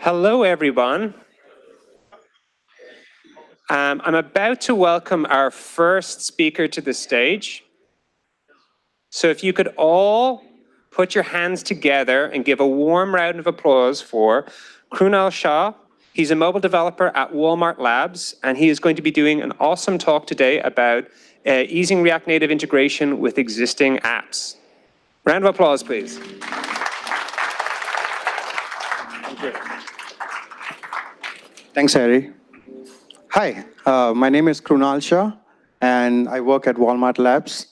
Hello, everyone. I'm about to welcome our first speaker to the stage. So if you could all put your hands together and give a warm round of applause for Krunal Shah. He's a mobile developer at Walmart Labs, and he is going to be doing an awesome talk today about easing React Native integration with existing apps. Round of applause, please. Thank you. Thanks, Harry. Hi, my name is Krunal Shah, and I work at Walmart Labs.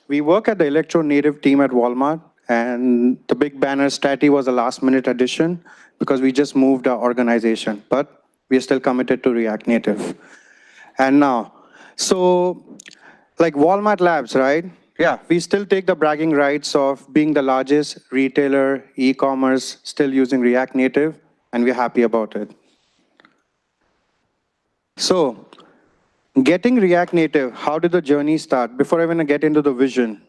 We work at the Electrode Native team at Walmart, and the big banner Stati was a last-minute addition because we just moved our organization, but we are still committed to React Native. And now, so like Walmart Labs, right? Yeah, we still take the bragging rights of being the largest retailer, e-commerce, still using React Native, and we're happy about it. So, getting React Native, how did the journey start? Before I even get into the vision,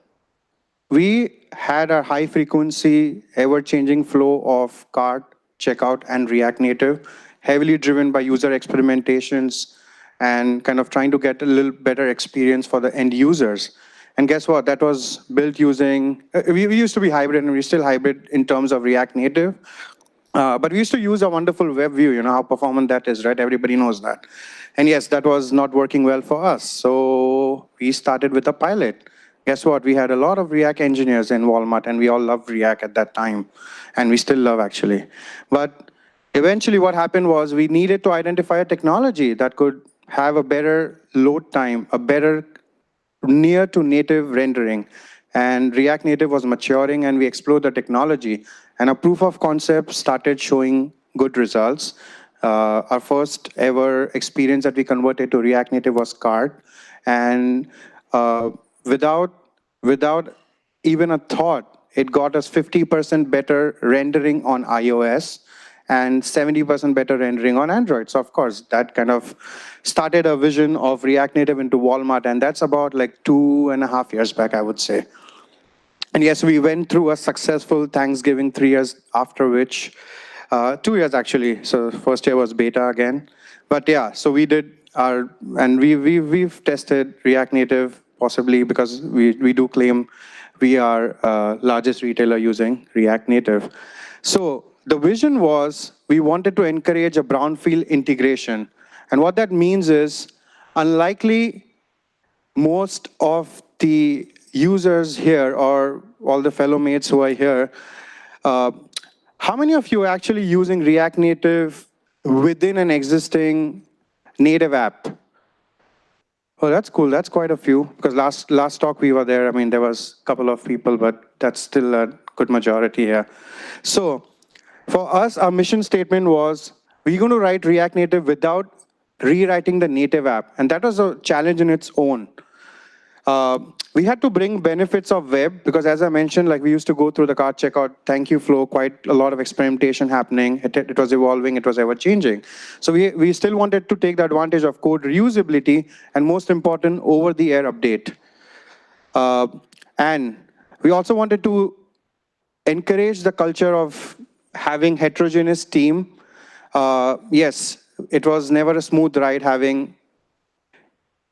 we had a high-frequency, ever-changing flow of cart, checkout, and React Native, heavily driven by user experimentations and kind of trying to get a little better experience for the end users. And guess what? That was built using, we used to be hybrid, and we're still hybrid in terms of React Native. But we used to use a wonderful web view, you know how performant that is, right? Everybody knows that. And yes, that was not working well for us. So we started with a pilot. Guess what? We had a lot of React engineers in Walmart, and we all loved React at that time. And we still love, actually. But eventually what happened was we needed to identify a technology that could have a better load time, a better near to native rendering. And React Native was maturing, and we explored the technology. And a proof of concept started showing good results. Our first ever experience that we converted to React Native was cart. And without even a thought, it got us 50% better rendering on iOS and 70% better rendering on Android. So of course, that kind of started a vision of React Native into Walmart, and that's about like 2.5 years back, I would say. And yes, we went through a successful Thanksgiving 3 years, after which, 2 years actually. So first year was beta again. But yeah, so we did our, and we've tested React Native possibly because we do claim we are largest retailer using React Native. So the vision was we wanted to encourage a brownfield integration. And what that means is, unlikely most of the users here or all the fellow mates who are here, how many of you are actually using React Native within an existing native app? Oh, that's cool. That's quite a few. Because last talk we were there, I mean, there was a couple of people, but that's still a good majority here. So for us, our mission statement was, we're going to write React Native without rewriting the native app. And that was a challenge in its own. We had to bring benefits of web because, as I mentioned, like we used to go through the cart checkout thank you flow, quite a lot of experimentation happening. It was evolving, it was ever changing. So we still wanted to take the advantage of code reusability and, most important, over-the-air update. And we also wanted to encourage the culture of having heterogeneous team. Yes, it was never a smooth ride having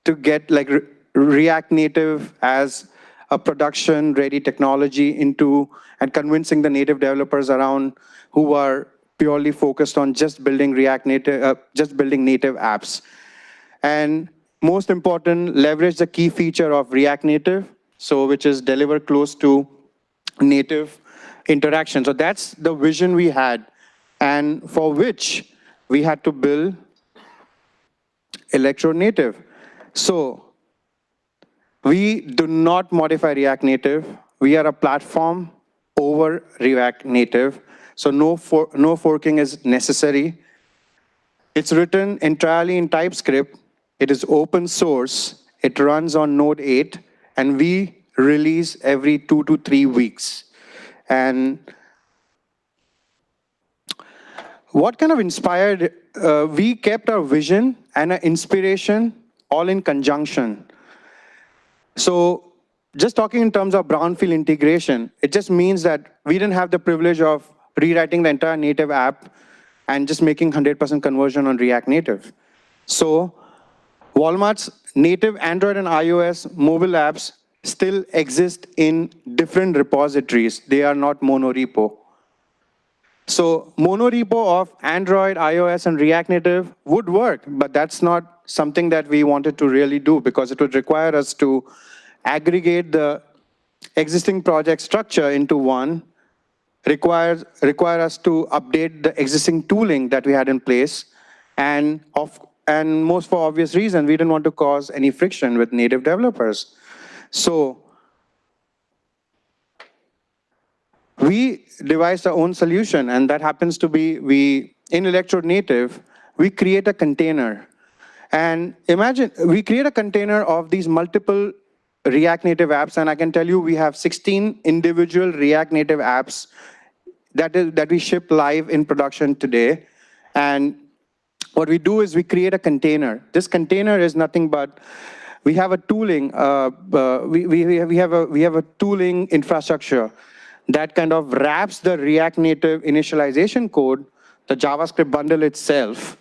to get like React Native as a production-ready technology into and convincing the native developers around who are purely focused on just building React Native, just building native apps. And most important, leverage the key feature of React Native, so which is deliver close to native interaction. So that's the vision we had, and for which we had to build Electrode Native. So we do not modify React Native. We are a platform over React Native. So no forking is necessary. It's written entirely in TypeScript. It is open source. It runs on Node 8. And we release every 2 to 3 weeks. And what kind of inspired, we kept our vision and our inspiration all in conjunction. So just talking in terms of brownfield integration, it just means that we didn't have the privilege of rewriting the entire native app and just making 100% conversion on React Native. So Walmart's native Android and iOS mobile apps still exist in different repositories. They are not monorepo. So monorepo of Android, iOS, and React Native would work, but that's not something that we wanted to really do because it would require us to aggregate the existing project structure into one, require us to update the existing tooling that we had in place, and most for obvious reason, we didn't want to cause any friction with native developers. So we devised our own solution, and that happens to be in Electrode Native, we create a container. And imagine, we create a container of these multiple React Native apps, and I can tell you we have 16 individual React Native apps that we ship live in production today. And what we do is we create a container. This container is nothing but we have a tooling. We have a tooling infrastructure that kind of wraps the React Native initialization code, the JavaScript bundle itself,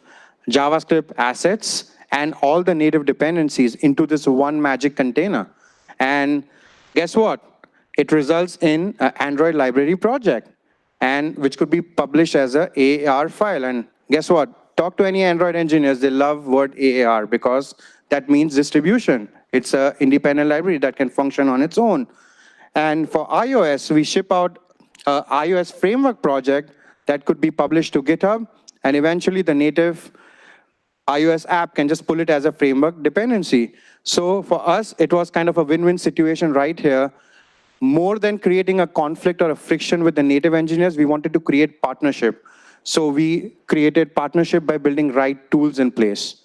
JavaScript assets, and all the native dependencies into this one magic container. And guess what? It results in an Android library project, and which could be published as a AAR file. And guess what? Talk to any Android engineers, they love word AAR because that means distribution. It's an independent library that can function on its own. And for iOS, we ship out an iOS framework project that could be published to GitHub, and eventually the native iOS app can just pull it as a framework dependency. So for us, it was kind of a win-win situation right here. More than creating a conflict or a friction with the native engineers, we wanted to create partnership. So we created partnership by building right tools in place.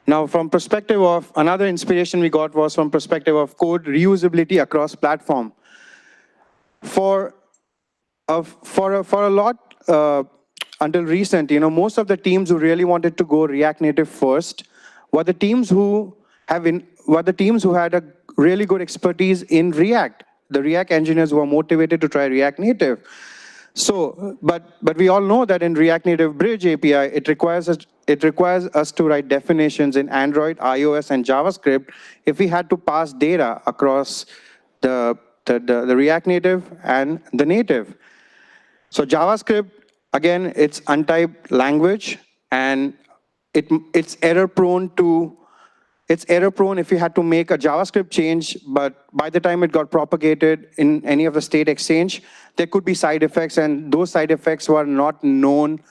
Now, from perspective of, another inspiration we got was from perspective of code reusability across platform. For a lot, until recent, most of the teams who really wanted to go React Native first were the teams who had a really good expertise in React, the React engineers who are motivated to try React Native. So, but we all know that in React Native Bridge API, it requires us to write definitions in Android, iOS, and JavaScript if we had to pass data across the React Native and the native. So JavaScript, again, it's untyped language, and it's error prone if you had to make a JavaScript change, but by the time it got propagated in any of the state exchange, there could be side effects, and those side effects were not known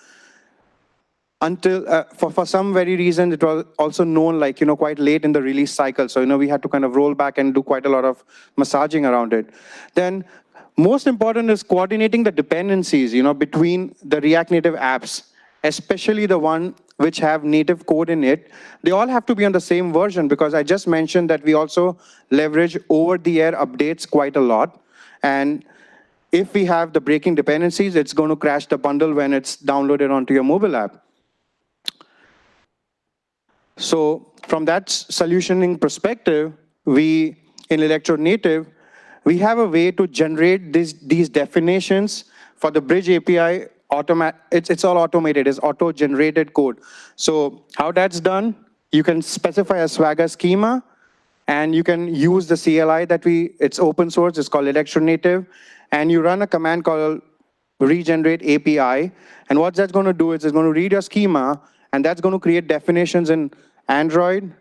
until, for some very reason, it was also known quite late in the release cycle. So, we had to kind of roll back and do quite a lot of massaging around it. Then, most important is coordinating the dependencies, between the React Native apps, especially the one which have native code in it. They all have to be on the same version because I just mentioned that we also leverage over-the-air updates quite a lot. And if we have the breaking dependencies, it's going to crash the bundle when it's downloaded onto your mobile app. So from that solutioning perspective, in Electrode Native, we have a way to generate these definitions for the Bridge API. It's all automated. It's auto-generated code. So how that's done, you can specify a Swagger schema, and you can use the CLI it's open source. It's called Electrode Native. And you run a command called regenerate API. And what that's going to do is it's going to read your schema, and that's going to create definitions in Android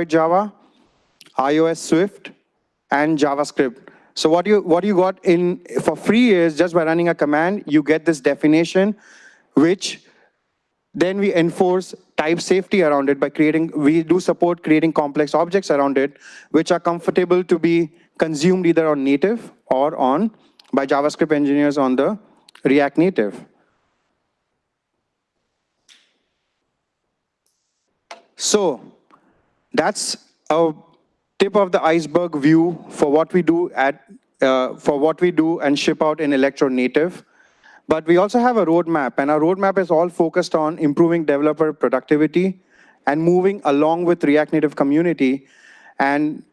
Java, iOS Swift, and JavaScript. So what you got for free is just by running a command, you get this definition, which then we enforce type safety around it by we do support creating complex objects around it, which are comfortable to be consumed either on native or by JavaScript engineers on the React Native. So that's a tip of the iceberg view for what we do and ship out in Electrode Native. But we also have a roadmap, and our roadmap is all focused on improving developer productivity and moving along with React Native community. And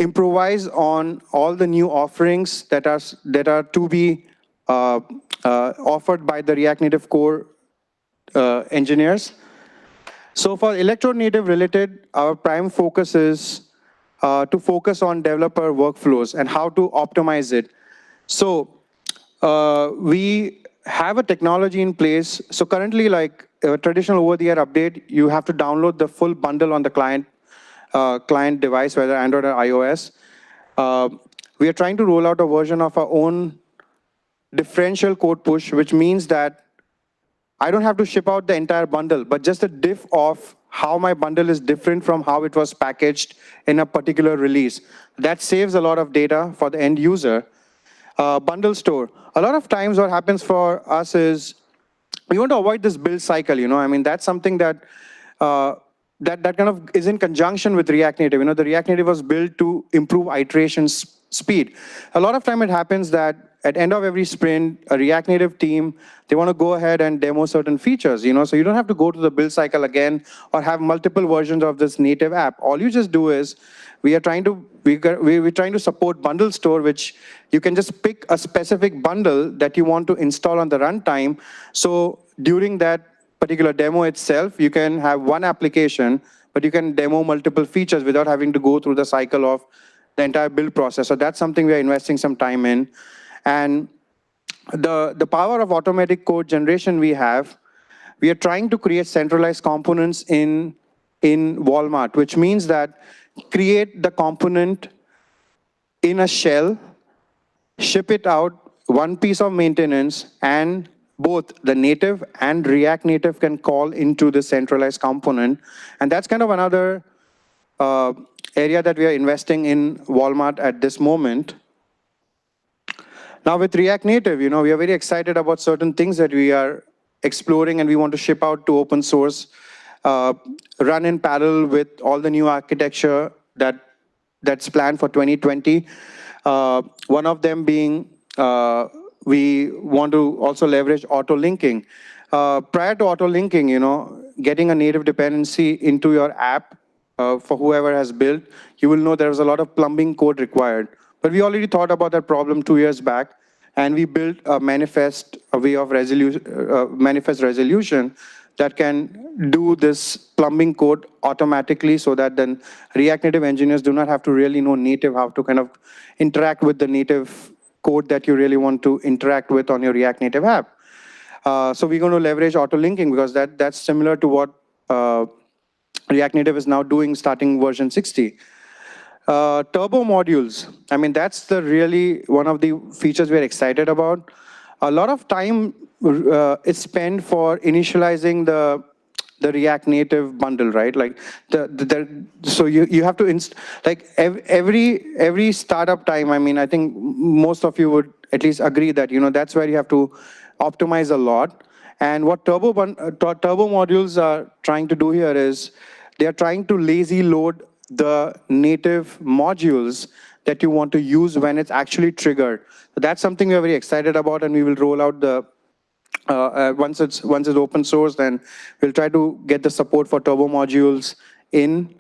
improvise on all the new offerings that are to be offered by the React Native core engineers. So for Electrode Native related, our prime focus is to focus on developer workflows and how to optimize it. So we have a technology in place. So currently, like a traditional over-the-air update, you have to download the full bundle on the client device, whether Android or iOS. We are trying to roll out a version of our own differential code push, which means that I don't have to ship out the entire bundle, but just a diff of how my bundle is different from how it was packaged in a particular release. That saves a lot of data for the end user. Bundle store. A lot of times what happens for us is we want to avoid this build cycle, I mean, that's something that that kind of is in conjunction with React Native. The React Native was built to improve iteration speed. A lot of time it happens that at end of every sprint, a React Native team, they want to go ahead and demo certain features, so you don't have to go to the build cycle again or have multiple versions of this native app. All you just do is we're trying to support bundle store, which you can just pick a specific bundle that you want to install on the runtime. So during that particular demo itself, you can have one application, but you can demo multiple features without having to go through the cycle of the entire build process. So that's something we are investing some time in. And the power of automatic code generation we are trying to create centralized components in Walmart, which means that create the component in a shell, ship it out, one piece of maintenance, and both the native and React Native can call into the centralized component. And that's kind of another area that we are investing in Walmart at this moment. Now with React Native, we are very excited about certain things that we are exploring and we want to ship out to open source, run in parallel with all the new architecture that's planned for 2020. One of them being we want to also leverage auto-linking. Prior to auto-linking, getting a native dependency into your app for whoever has built, you will know there was a lot of plumbing code required. But we already thought about that problem 2 years back, and we built a manifest resolution that can do this plumbing code automatically so that then React Native engineers do not have to really know native, how to kind of interact with the native code that you really want to interact with on your React Native app. So we're going to leverage auto-linking because that's similar to what React Native is now doing starting version 60. Turbo modules, I mean, that's really one of the features we're excited about. A lot of time is spent for initializing the React Native bundle, right? Like so you have to like every startup time. I mean, I think most of you would at least agree that that's where you have to optimize a lot. And what turbo modules are trying to do here is they are trying to lazy load the native modules that you want to use when it's actually triggered. So that's something we are very excited about, and we will roll out the once it's open source, then we'll try to get the support for turbo modules in.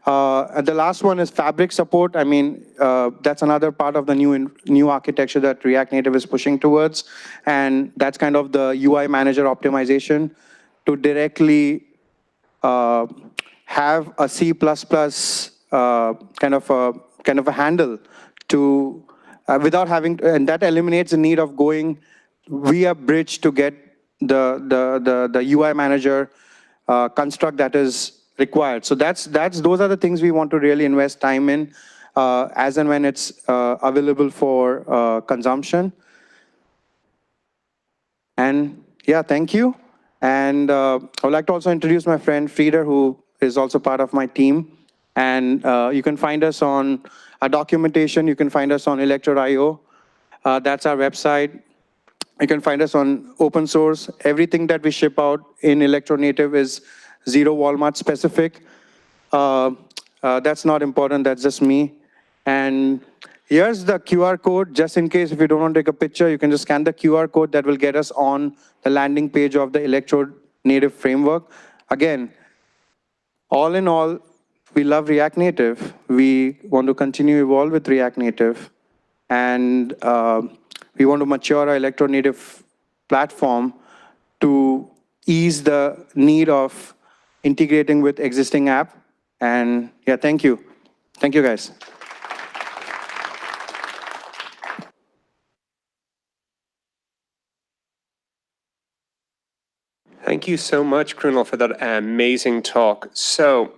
And the last one is fabric support. I mean, that's another part of the new architecture that React Native is pushing towards, and that's kind of the UI manager optimization to directly have a C++ kind of a handle to without having to, and that eliminates the need of going via bridge to get the UI manager construct that is required. So those are the things we want to really invest time in as and when it's available for consumption. And yeah, thank you. And I would like to also introduce my friend Frieder, who is also part of my team. And you can find us on our documentation. You can find us on Electrode.io. That's our website. You can find us on open source. Everything that we ship out in Electrode Native is zero Walmart specific. That's not important. That's just me. And here's the QR code. Just in case if you don't want to take a picture, you can just scan the QR code that will get us on the landing page of the Electrode Native framework. Again, all in all, we love React Native. We want to continue evolve with React Native. And we want to mature our Electrode Native platform to ease the need of integrating with existing app. And yeah, thank you. Thank you, guys. Thank you so much, Krunal, for that amazing talk. So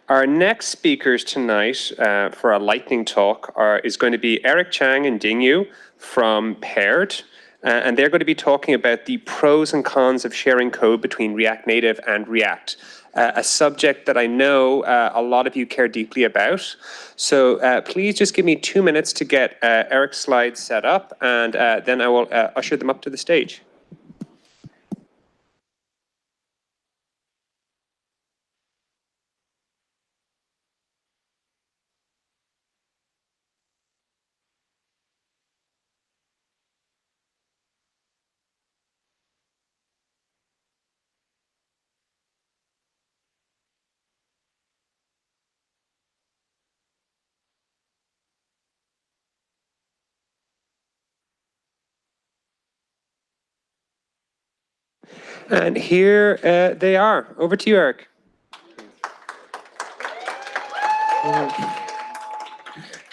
our next speakers tonight for a lightning talk is going to be Eric Chang and Ding Yu from Paired. And they're going to be talking about the pros and cons of sharing code between React Native and React, a subject that I know a lot of you care deeply about. So please just give me 2 minutes to get Eric's slides set up, and then I will usher them up to the stage. And here they are. Over to you, Eric.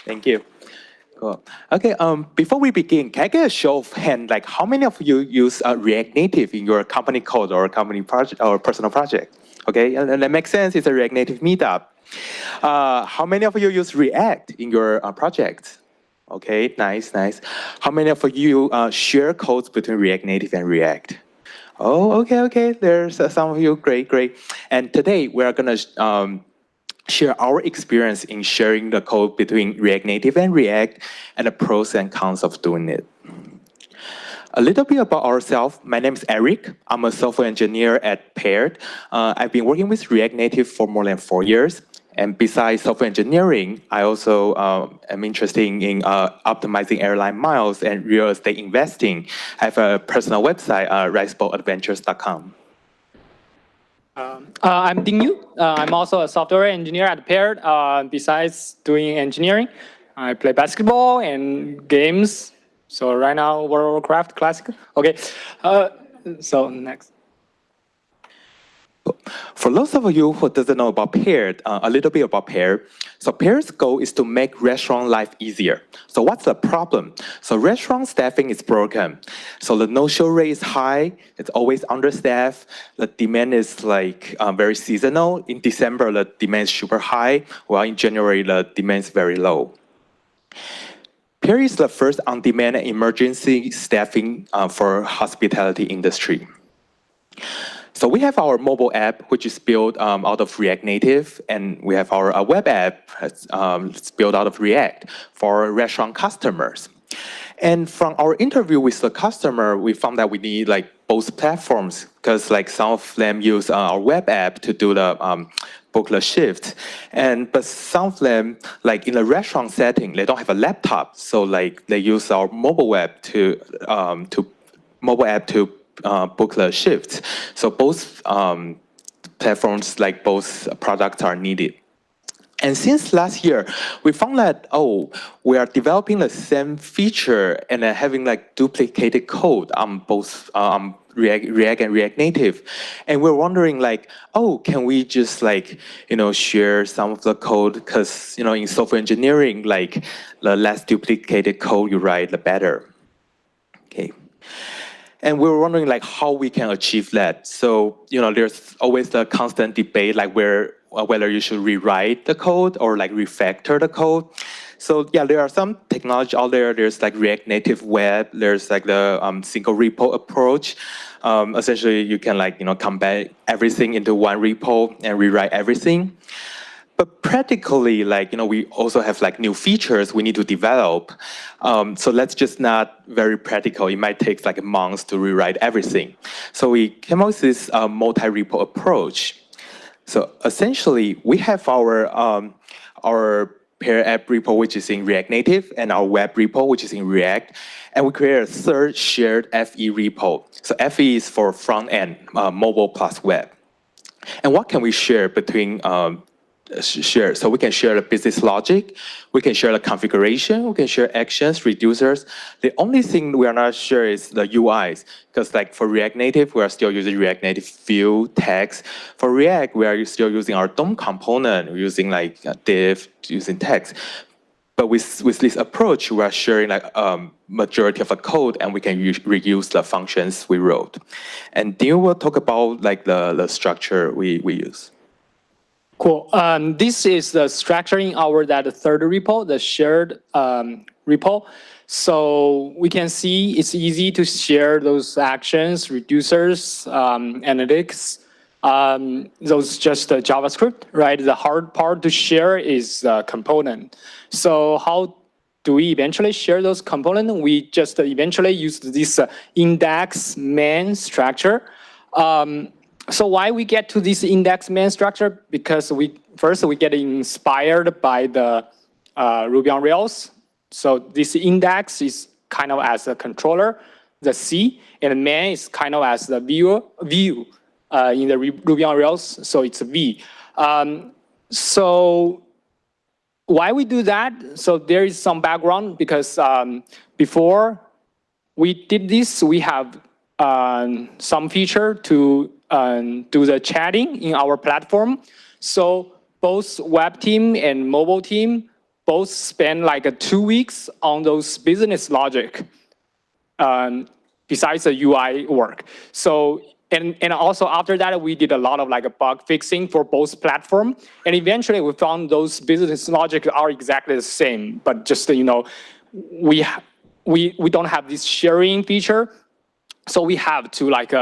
Thank you. Cool. Okay, before we begin, can I get a show of hand, like how many of you use React Native in your company code or company project or personal project? Okay, and that makes sense, it's a React Native meetup. How many of you use React in your project? Okay, nice, nice. How many of you share codes between React Native and React? Oh, okay, there's some of you, great. And today we are gonna share our experience in sharing the code between React Native and React and the pros and cons of doing it. A little bit about ourselves. My name is Eric. I'm a software engineer at Paired. I've been working with React Native for more than 4 years. And besides software engineering, I also am interested in optimizing airline miles and real estate investing. I have a personal website, riceboatadventures.com. I'm Ding Yu. I'm also a software engineer at Paired. Besides doing engineering, I play basketball and games. So right now, World of Warcraft Classic. Okay, so next. For those of you who doesn't know about Paired, a little bit about Paired. So Paired's goal is to make restaurant life easier. So what's the problem? So restaurant staffing is broken. So the no-show rate is high. It's always understaffed. The demand is like very seasonal. In December, the demand is super high, while in January, the demand is very low. Paired is the first on-demand emergency staffing for hospitality industry. So we have our mobile app, which is built out of React Native, and we have our web app it's built out of React for restaurant customers. And from our interview with the customer, we found that we need like both platforms because like some of them use our web app to do the book the shift, but some of them, like in a restaurant setting, they don't have a laptop, so like they use our mobile app to book the shift. So both platforms, like both products are needed. And since last year, we found that, we are developing the same feature and having like duplicated code on both React and React Native. And we're wondering like, can we just like, share some of the code? Because, in software engineering, like the less duplicated code you write, the better. Okay. And we were wondering like how we can achieve that. So, there's always the constant debate like whether you should rewrite the code or like refactor the code. So yeah, there are some technology out there. There's like React Native Web. There's like the single repo approach. Essentially, you can like, combine everything into one repo and rewrite everything. But practically, like, we also have like new features we need to develop. So that's just not very practical. It might take like months to rewrite everything. So we came up with this multi-repo approach. So essentially, we have our Pair app repo, which is in React Native, and our web repo, which is in React. And we create a third shared FE repo. So FE is for front end, mobile plus web. And what can we share between share. So we can share the business logic, we can share the configuration, we can share actions, reducers. The only thing we are not sure is the UIs, because like for React Native, we are still using React Native view, text. For React, we are still using our DOM component, we're using like div, using text. But with this approach, we are sharing like majority of the code, and we can reuse the functions we wrote. And Dean will talk about like the structure we use. Cool. This is the structure in our that third repo, the shared repo. So we can see it's easy to share those actions, reducers, analytics. Those just JavaScript, right? The hard part to share is the component. So how do we eventually share those components? We just eventually use this index main structure. So why we get to this index main structure? Because first we get inspired by the Ruby on Rails. So this index is kind of as a controller, the C, and main is kind of as the view in the Ruby on Rails. So it's a V. So why we do that? So there is some background because before we did this, we have some feature to do the chatting in our platform. So both web team and mobile team both spend like 2 weeks on those business logic besides the UI work. So and also after that, we did a lot of like a bug fixing for both platform. And eventually we found those business logic are exactly the same, but just, we don't have this sharing feature. So we have to like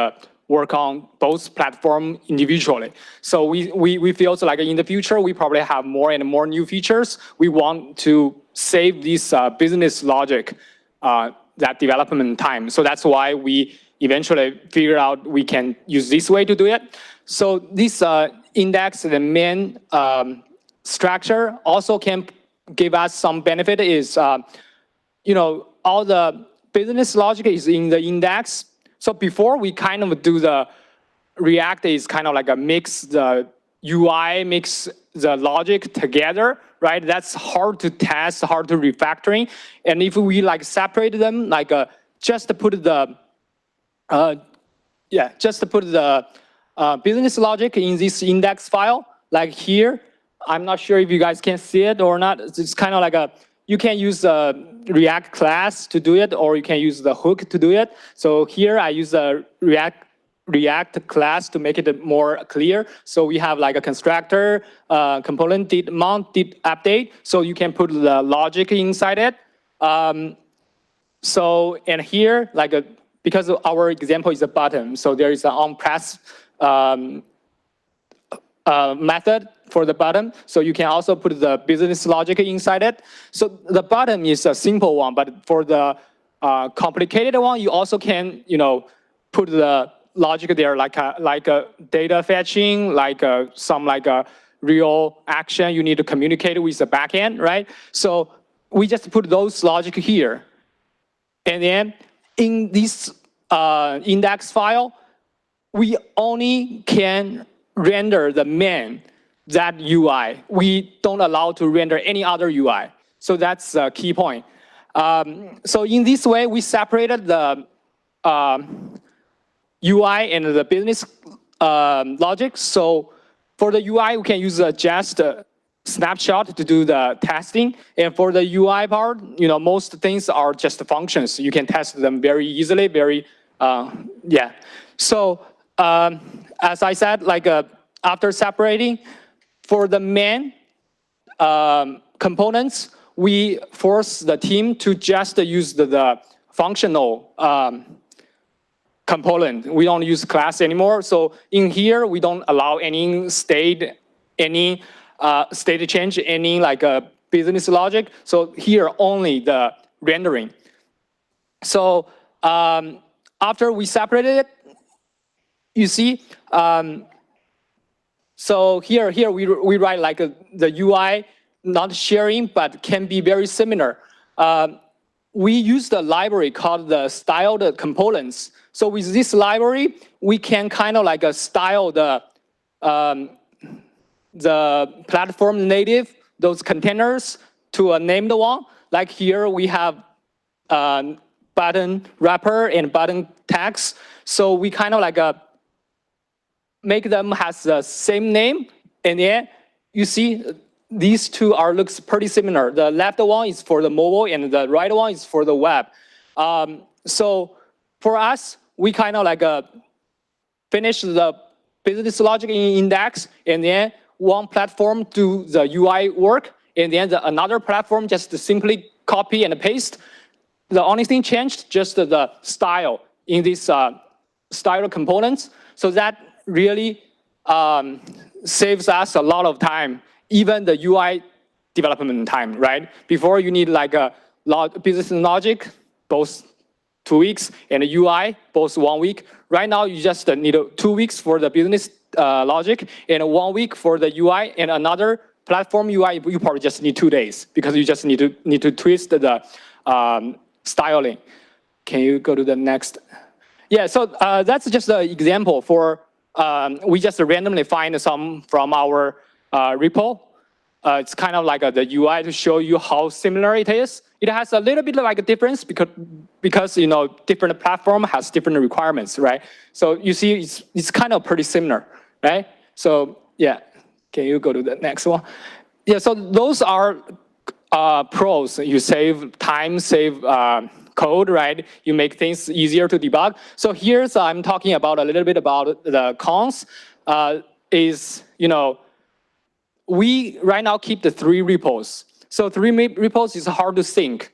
work on both platform individually. So we feel so like in the future, we probably have more and more new features. We want to save this business logic, that development time. So that's why we eventually figure out we can use this way to do it. So this index, the main structure also can give us some benefit is, all the business logic is in the index. So before we kind of do the React is kind of like a mix the UI, mix the logic together, right? That's hard to test, hard to refactoring. And if we like separate them, like just to put the business logic in this index file, like here, I'm not sure if you guys can see it or not. It's kind of like you can use a React class to do it, or you can use the hook to do it. So here I use the React class to make it more clear. So we have like a constructor, component did mount, did update. So you can put the logic inside it. So, and here, like because our example is a button, so there is an onPress method for the button. So you can also put the business logic inside it. So the button is a simple one, but for the complicated one, you also can, put the logic there, like a data fetching, like some like a real action you need to communicate with the backend, right? So we just put those logic here. And then in this index file, we only can render the main, that UI. We don't allow to render any other UI. So that's a key point. So in this way, we separated the UI and the business logic. So for the UI, we can use just a snapshot to do the testing. And for the UI part, most things are just functions. You can test them very easily, So as I said, like after separating, for the main components, we force the team to just use the functional component. We don't use class anymore. So in here, we don't allow any state change, any like business logic. So here, only the rendering. So after we separated it, you see, so here we write like the UI, not sharing, but can be very similar. We use the library called the styled components. So with this library, we can kind of like style the the platform native, those containers to a named one. Like here we have button wrapper and button tags. So we kind of like make them has the same name. And then you see these two looks pretty similar. The left one is for the mobile and the right one is for the web. So for us, we kind of like finish the business logic in index, and then one platform do the UI work, and then another platform just simply copy and paste. The only thing changed just the style in these style components. So that really saves us a lot of time, even the UI development time, right? Before you need like a business logic, both 2 weeks, and a UI, both 1 week. Right now, you just need 2 weeks for the business logic and 1 week for the UI, and another platform UI, you probably just need 2 days because you just need to twist the styling. Can you go to the next? Yeah, so that's just an example for, we just randomly find some from our repo. It's kind of like the UI to show you how similar it is. It has a little bit like a difference because you know different platform has different requirements, right? So you see it's kind of pretty similar, right? So yeah, can you go to the next one? Yeah, so those are pros. You save time, save code, right? You make things easier to debug. So here's I'm talking about a little bit about the cons. Is you know. We right now keep the 3 repos. So 3 repos is hard to sync.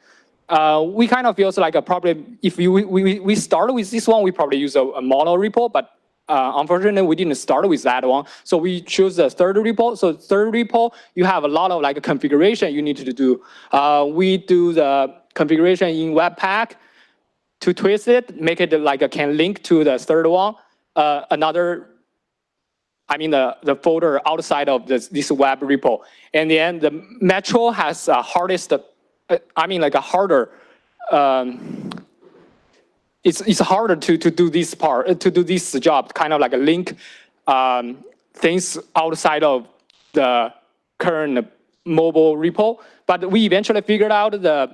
We kind of feel like probably if we start with this one, we probably use a mono repo, but unfortunately we didn't start with that one. So we choose the 3rd repo. So 3rd repo, you have a lot of like configuration you need to do. We do the configuration in Webpack to twist it, make it like can link to the 3rd one. The folder outside of this web repo. And then the Metro has a hardest, like a harder, it's harder to do this part, to do this job, kind of like a link things outside of the current mobile repo. But we eventually figured out the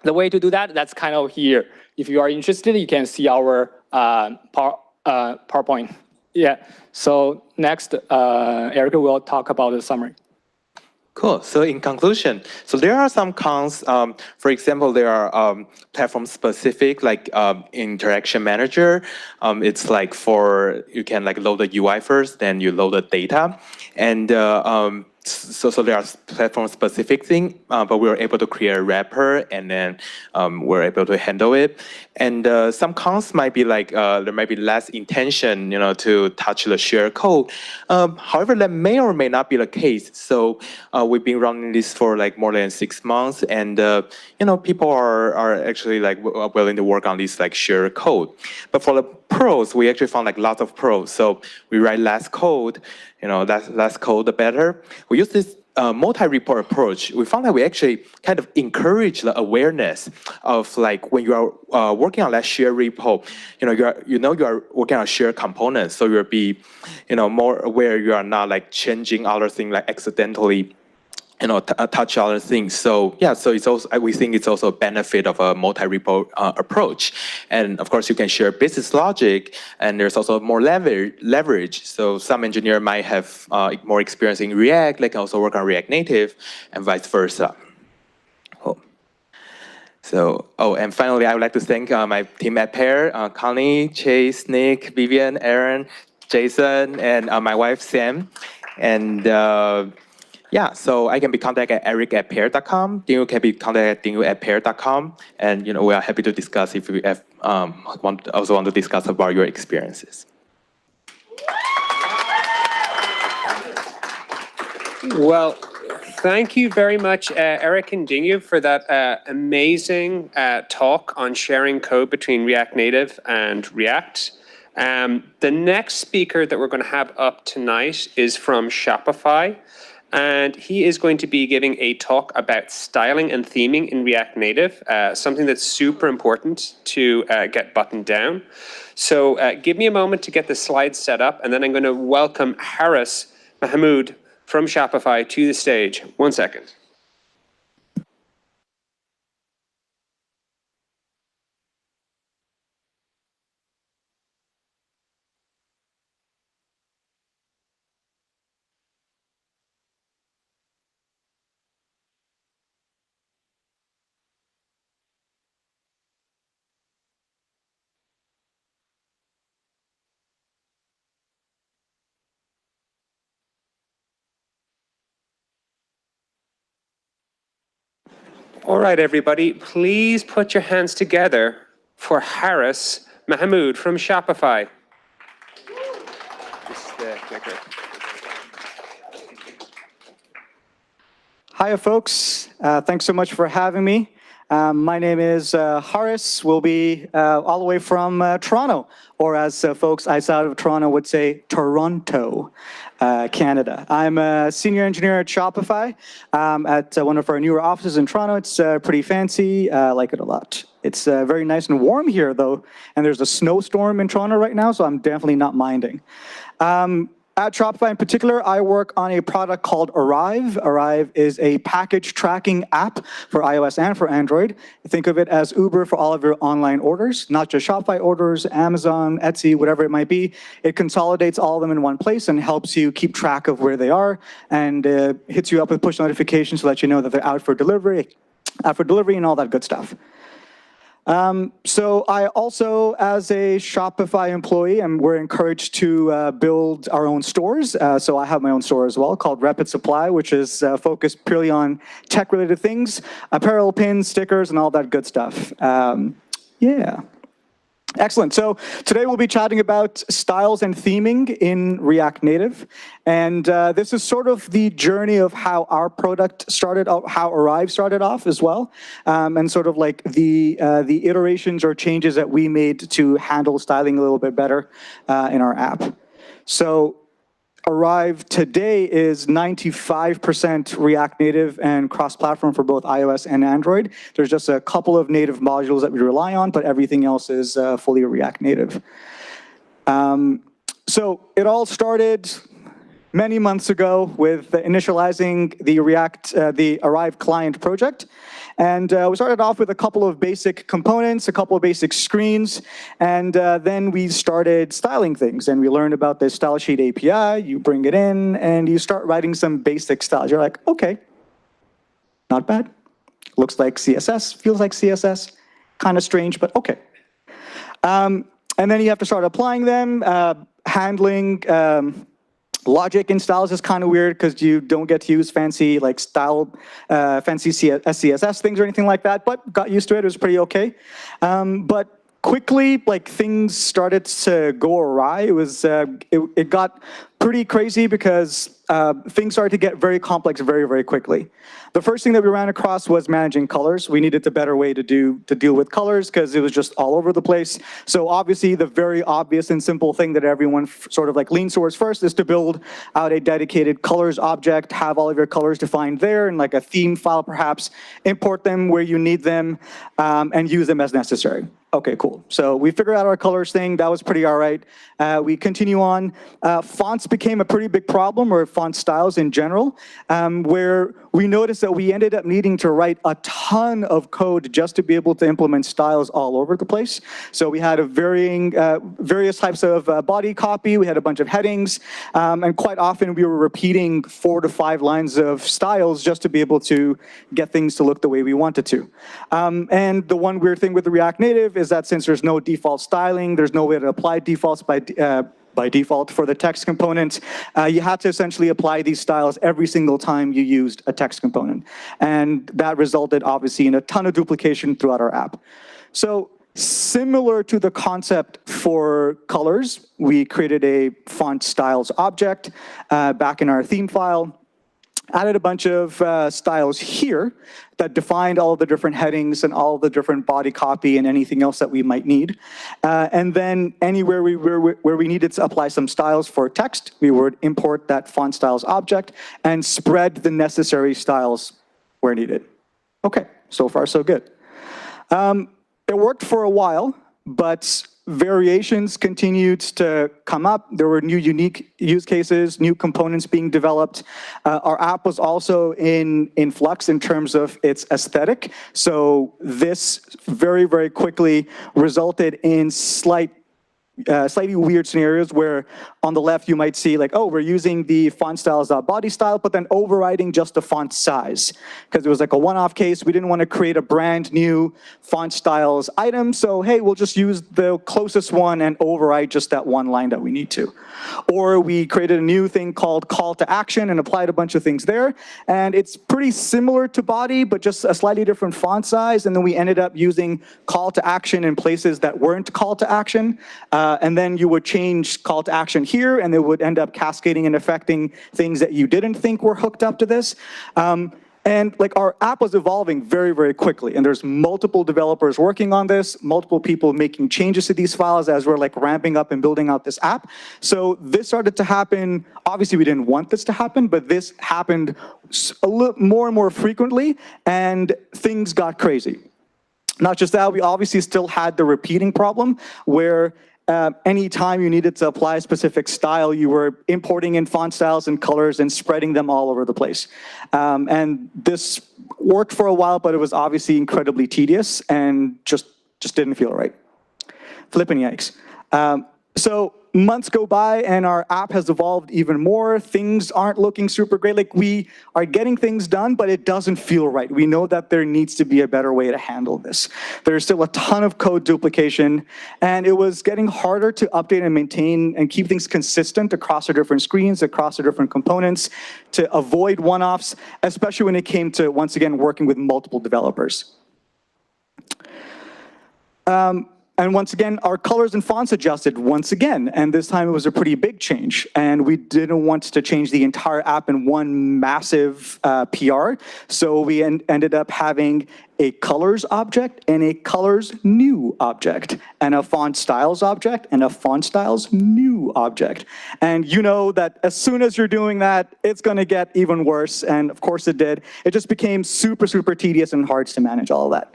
way to do that. That's kind of here. If you are interested, you can see our PowerPoint. Yeah, so next, Erica will talk about the summary. Cool. So in conclusion, so there are some cons. For example, there are platform specific, like interaction manager. It's like you can like load the UI first, then you load the data. And so there are platform specific thing, but we were able to create a wrapper, and then we're able to handle it. And some cons might be like there might be less intention, to touch the shared code. However, that may or may not be the case. So we've been running this for like more than 6 months, and people are actually like willing to work on this like shared code. But for the pros, we actually found like lots of pros. So we write less code. Less code, the better. We use this multi-report approach. We found that we actually kind of encourage the awareness of like when you are working on that shared repo, you are working on shared components. So you'll be, more aware you are not like changing other things like accidentally, touch other things. So yeah, so it's also, we think it's also a benefit of a multi-repo approach. And of course, you can share business logic, and there's also more leverage. So some engineer might have more experience in React, they can also work on React Native, and vice versa. Cool. So, and finally, I would like to thank my team at Pear, Connie, Chase, Nick, Vivian, Aaron, Jason, and my wife, Sam. And yeah, so I can be contacted at eric@pear.com. Dinu can be contacted at dinu@pear.com. And we are happy to discuss if you have, also want to discuss about your experiences. Well, thank you very much, Eric and Dinu, for that amazing talk on sharing code between React Native and React. The next speaker that we're going to have up tonight is from Shopify. And he is going to be giving a talk about styling and theming in React Native, something that's super important to get buttoned down. So give me a moment to get the slides set up, and then I'm going to welcome Mahmood, from Shopify to the stage. 1 second. All right, everybody, please put your hands together for Harris Mahmood from Shopify. This is the clicker. Hiya, folks. Thanks so much for having me. My name is Haris. We'll be all the way from Toronto, or as folks outside of Toronto would say, Toronto, Canada. I'm a senior engineer at Shopify at one of our newer offices in Toronto. It's pretty fancy. I like it a lot. It's very nice and warm here, though, and there's a snowstorm in Toronto right now, so I'm definitely not minding. At Shopify in particular, I work on a product called Arrive. Arrive is a package tracking app for iOS and for Android. Think of it as Uber for all of your online orders, not just Shopify orders, Amazon, Etsy, whatever it might be. It consolidates all of them in one place and helps you keep track of where they are, and hits you up with push notifications to let you know that they're out for delivery and all that good stuff. So I also, as a Shopify employee, we're encouraged to build our own stores. So I have my own store as well called Rapid Supply, which is focused purely on tech-related things, apparel, pins, stickers, and all that good stuff. Yeah. Excellent. So today we'll be chatting about styles and theming in React Native. And this is sort of the journey of how our product started, how Arrive started off as well, and sort of like the iterations or changes that we made to handle styling a little bit better in our app. So Arrive today is 95% React Native and cross-platform for both iOS and Android. There's just a couple of native modules that we rely on, but everything else is fully React Native. So it all started many months ago with initializing the Arrive client project. And we started off with a couple of basic components, a couple of basic screens, and then we started styling things. And we learned about the style sheet API. You bring it in, and you start writing some basic styles. You're like, OK, not bad. Looks like CSS, feels like CSS. Kind of strange, but OK. And then you have to start applying them, handling logic in styles is kind of weird because you don't get to use fancy like fancy CSS things or anything like that, but got used to it. It was pretty okay. But quickly, like things started to go awry. It got pretty crazy because things started to get very complex very, very quickly. The first thing that we ran across was managing colors. We needed a better way to deal with colors because it was just all over the place. So obviously, the very obvious and simple thing that everyone sort of like leans towards first is to build out a dedicated colors object, have all of your colors defined there in like a theme file perhaps, import them where you need them, and use them as necessary. OK, cool. So we figured out our colors thing. That was pretty all right. We continue on. Fonts became a pretty big problem, or font styles in general, where we noticed that we ended up needing to write a ton of code just to be able to implement styles all over the place. So we had various types of body copy. We had a bunch of headings. And quite often, we were repeating 4 to 5 lines of styles just to be able to get things to look the way we wanted to. And the one weird thing with the React Native is that since there's no default styling, there's no way to apply defaults by default for the text component, you had to essentially apply these styles every single time you used a text component. And that resulted, obviously, in a ton of duplication throughout our app. So similar to the concept for colors, we created a font styles object back in our theme file, added a bunch of styles here that defined all of the different headings and all of the different body copy and anything else that we might need. And then anywhere where we needed to apply some styles for text, we would import that font styles object and spread the necessary styles where needed. OK, so far so good. It worked for a while. But variations continued to come up. There were new unique use cases, new components being developed. Our app was also in flux in terms of its aesthetic. So this very, very quickly resulted in slightly weird scenarios where on the left you might see like, oh, we're using the font styles.body style, but then overriding just the font size. Because it was like a one-off case. We didn't want to create a brand new font styles item. So hey, we'll just use the closest one and override just that one line that we need to. Or we created a new thing called call to action and applied a bunch of things there. And it's pretty similar to body, but just a slightly different font size. And then we ended up using call to action in places that weren't call to action. And then you would change call to action here, and it would end up cascading and affecting things that you didn't think were hooked up to this. And like our app was evolving very, very quickly, and there's multiple developers working on this, multiple people making changes to these files as we're like ramping up and building out this app. So this started to happen. Obviously, we didn't want this to happen, but this happened a little more and more frequently, and things got crazy. Not just that, we obviously still had the repeating problem where anytime you needed to apply a specific style, you were importing in font styles and colors and spreading them all over the place. And this worked for a while, but it was obviously incredibly tedious and just didn't feel right. Flipping yikes. So months go by and our app has evolved even more. Things aren't looking super great. Like we are getting things done, but it doesn't feel right. We know that there needs to be a better way to handle this. There's still a ton of code duplication, and it was getting harder to update and maintain and keep things consistent across the different screens, across the different components, to avoid one-offs, especially when it came to, once again, working with multiple developers. And once again, our colors and fonts adjusted once again, and this time it was a pretty big change. And we didn't want to change the entire app in one massive PR, so we ended up having a colors object and a colors new object, and a font styles object and a font styles new object. And you know that as soon as you're doing that, it's going to get even worse, and of course it did. It just became super, super tedious and hard to manage all of that.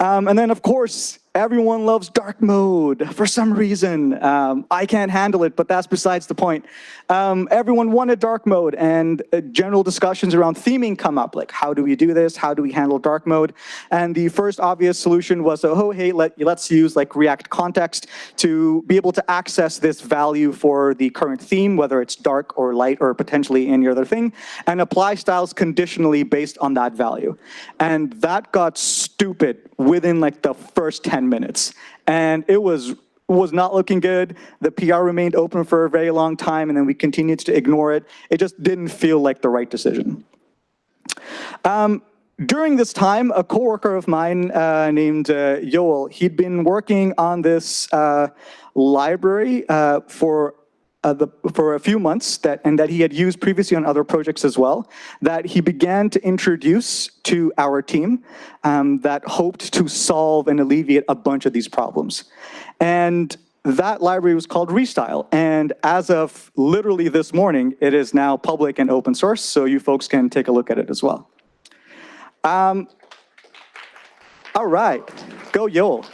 And then, of course, everyone loves dark mode for some reason. I can't handle it, but that's besides the point. Everyone wanted dark mode, and general discussions around theming come up, like how do we do this? How do we handle dark mode? And the first obvious solution was, oh, hey, let's use like React context to be able to access this value for the current theme, whether it's dark or light or potentially any other thing, and apply styles conditionally based on that value. And that got stupid within like the first 10 minutes. And it was not looking good. The PR remained open for a very long time, and then we continued to ignore it. It just didn't feel like the right decision. During this time, a coworker of mine named Yoel, he'd been working on this library for a few months and that he had used previously on other projects as well, that he began to introduce to our team that hoped to solve and alleviate a bunch of these problems. And that library was called Restyle. And as of literally this morning, it is now public and open source, so you folks can take a look at it as well. All right, go Yoel.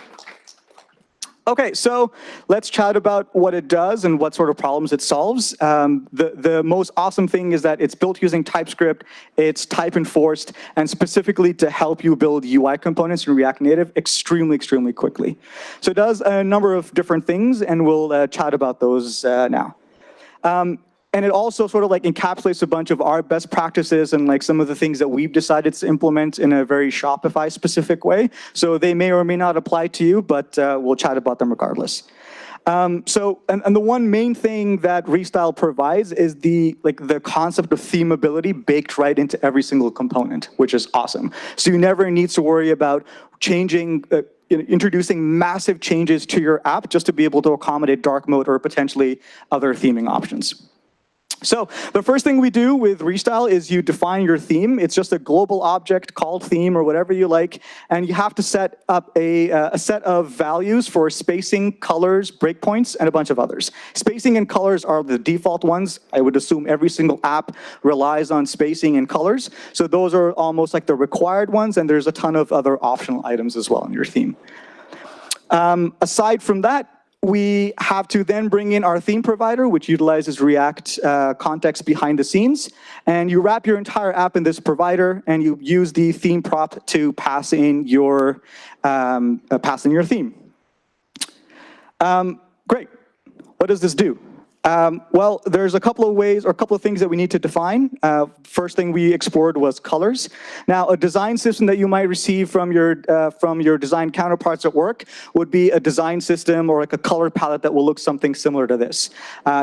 Okay, so let's chat about what it does and what sort of problems it solves. The most awesome thing is that it's built using TypeScript, it's type enforced, and specifically to help you build UI components in React Native extremely, extremely quickly. So it does a number of different things, and we'll chat about those now. And it also sort of like encapsulates a bunch of our best practices and like some of the things that we've decided to implement in a very Shopify specific way. So they may or may not apply to you, but we'll chat about them regardless. And the one main thing that Restyle provides is the concept of themability baked right into every single component, which is awesome. So you never need to worry about introducing massive changes to your app just to be able to accommodate dark mode or potentially other theming options. So the first thing we do with Restyle is you define your theme. It's just a global object called theme or whatever you like, and you have to set up a set of values for spacing, colors, breakpoints, and a bunch of others. Spacing and colors are the default ones. I would assume every single app relies on spacing and colors. So those are almost like the required ones, and there's a ton of other optional items as well in your theme. Aside from that, we have to then bring in our theme provider, which utilizes React context behind the scenes. And you wrap your entire app in this provider, and you use the theme prop to pass in your theme. Great. What does this do? Well, there's a couple of ways or a couple of things that we need to define. First thing we explored was colors. Now, a design system that you might receive from your design counterparts at work would be a design system or like a color palette that will look something similar to this.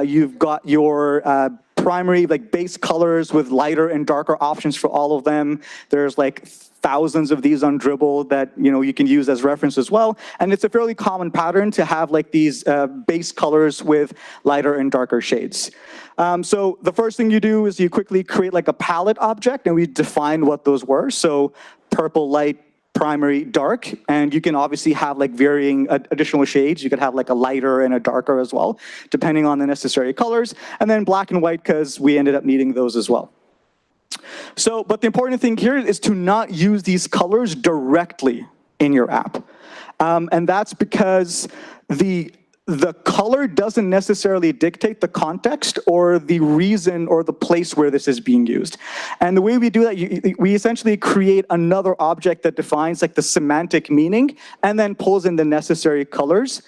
You've got your primary like base colors with lighter and darker options for all of them. There's like thousands of these on Dribble that you can use as reference as well. And it's a fairly common pattern to have like these base colors with lighter and darker shades. So the first thing you do is you quickly create like a palette object, and we define what those were. So purple, light, primary, dark, and you can obviously have like varying additional shades. You could have like a lighter and a darker as well, depending on the necessary colors. And then black and white, because we ended up needing those as well. So, but the important thing here is to not use these colors directly in your app. And that's because the color doesn't necessarily dictate the context or the reason or the place where this is being used. And the way we do that, we essentially create another object that defines like the semantic meaning and then pulls in the necessary colors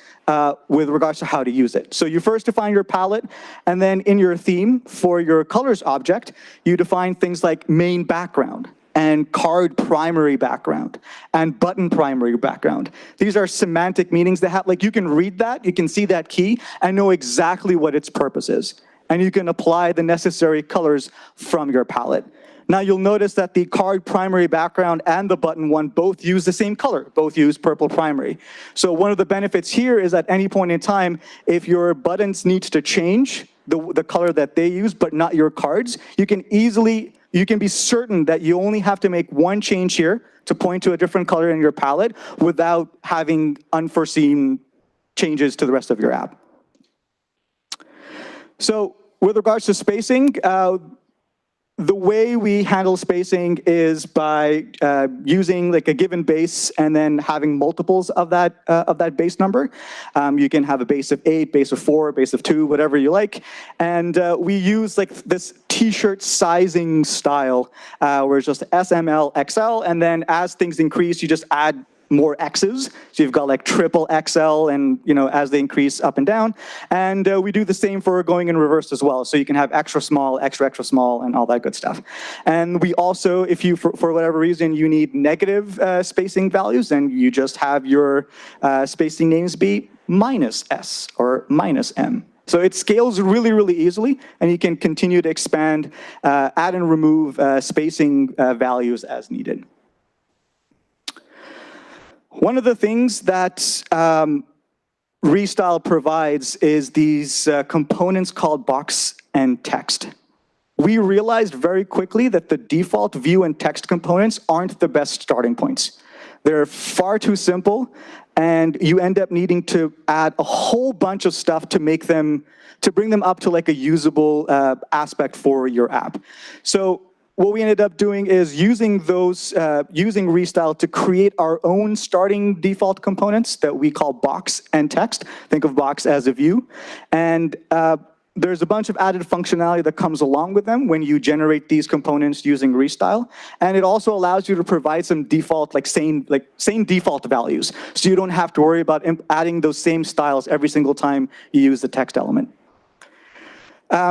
with regards to how to use it. So you first define your palette, and then in your theme for your colors object, you define things like main background and card primary background and button primary background. These are semantic meanings that have, like, you can read that, you can see that key and know exactly what its purpose is. And you can apply the necessary colors from your palette. Now you'll notice that the card primary background and the button one both use the same color, both use purple primary. So one of the benefits here is at any point in time, if your buttons need to change the color that they use, but not your cards, you can be certain that you only have to make one change here to point to a different color in your palette without having unforeseen changes to the rest of your app. So with regards to spacing, the way we handle spacing is by using like a given base and then having multiples of that base number. You can have a base of 8, base of 4, base of 2, whatever you like. And we use like this t-shirt sizing style where it's just SML, XL, and then as things increase, you just add more X's. So you've got like triple XL and, as they increase up and down. And we do the same for going in reverse as well. So you can have extra small, extra small, and all that good stuff. And we also, if you, for whatever reason, you need negative spacing values, then you just have your spacing names be -S or -M. So it scales really, really easily, and you can continue to expand, add and remove spacing values as needed. One of the things that Restyle provides is these components called box and text. We realized very quickly that the default view and text components aren't the best starting points. They're far too simple, and you end up needing to add a whole bunch of stuff to bring them up to like a usable aspect for your app. So what we ended up doing is using Restyle to create our own starting default components that we call box and text. Think of box as a view. And there's a bunch of added functionality that comes along with them when you generate these components using Restyle. And it also allows you to provide some default, same default values. So you don't have to worry about adding those same styles every single time you use the text element.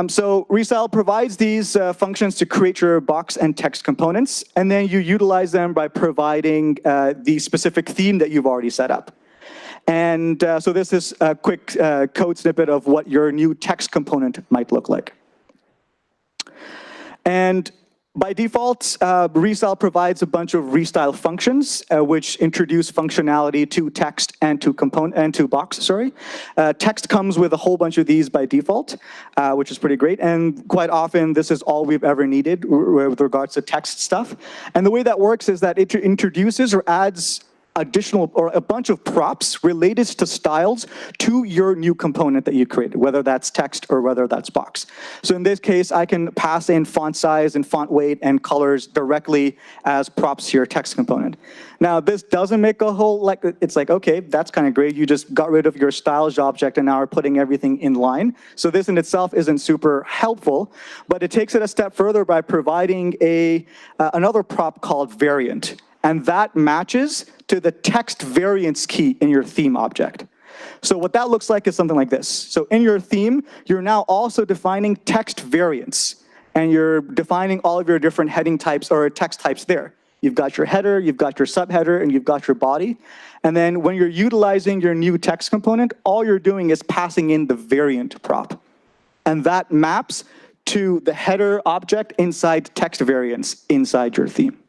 So Restyle provides these functions to create your box and text components, and then you utilize them by providing the specific theme that you've already set up. And so this is a quick code snippet of what your new text component might look like. And by default, Restyle provides a bunch of Restyle functions, which introduce functionality to text and to box. Text comes with a whole bunch of these by default, which is pretty great. And quite often, this is all we've ever needed with regards to text stuff. And the way that works is that it introduces or adds additional or a bunch of props related to styles to your new component that you created, whether that's text or whether that's box. So in this case, I can pass in font size and font weight and colors directly as props to your text component. Now, this doesn't make a whole, it's like, okay, that's kind of great. You just got rid of your styles object and now are putting everything in line. So this in itself isn't super helpful, but it takes it a step further by providing another prop called variant. And that matches to the text variance key in your theme object. So what that looks like is something like this. So in your theme, you're now also defining text variants, and you're defining all of your different heading types or text types there. You've got your header, you've got your subheader, and you've got your body. And then when you're utilizing your new text component, all you're doing is passing in the variant prop. And that maps to the header object inside text variants inside your theme.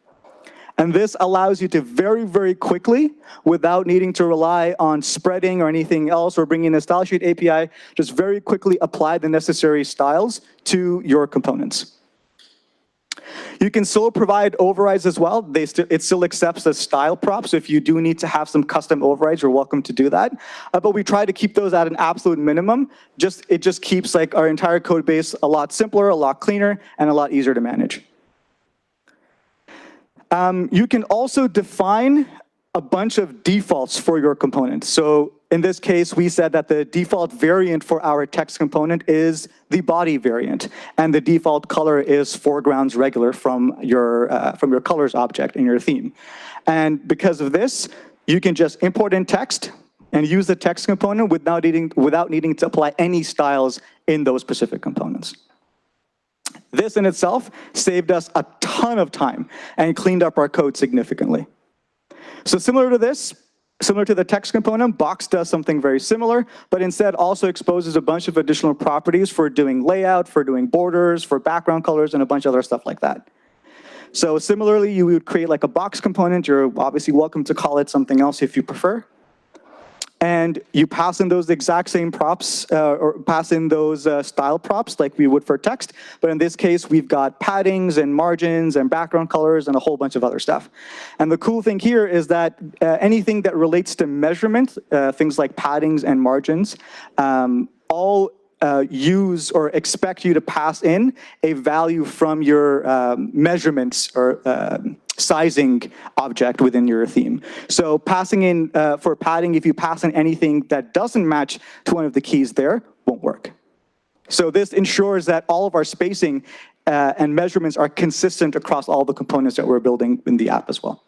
And this allows you to very, very quickly, without needing to rely on spreading or anything else or bringing in a style sheet API, just very quickly apply the necessary styles to your components. You can still provide overrides as well. It still accepts the style props. So if you do need to have some custom overrides, you're welcome to do that. But we try to keep those at an absolute minimum. It just keeps our entire code base a lot simpler, a lot cleaner, and a lot easier to manage. You can also define a bunch of defaults for your component. So in this case, we said that the default variant for our text component is the body variant, and the default color is foregrounds regular from your colors object in your theme. And because of this, you can just import in text and use the text component without needing to apply any styles in those specific components. This in itself saved us a ton of time and cleaned up our code significantly. So similar to this, similar to the text component, Box does something very similar, but instead also exposes a bunch of additional properties for doing layout, for doing borders, for background colors, and a bunch of other stuff like that. So similarly, you would create like a box component. You're obviously welcome to call it something else if you prefer. And you pass in those exact same props, or pass in those style props like we would for text. But in this case, we've got paddings and margins and background colors and a whole bunch of other stuff. And the cool thing here is that anything that relates to measurement, things like paddings and margins, all use or expect you to pass in a value from your measurements or sizing object within your theme. So passing in, for padding, if you pass in anything that doesn't match to one of the keys there, won't work. So this ensures that all of our spacing and measurements are consistent across all the components that we're building in the app as well.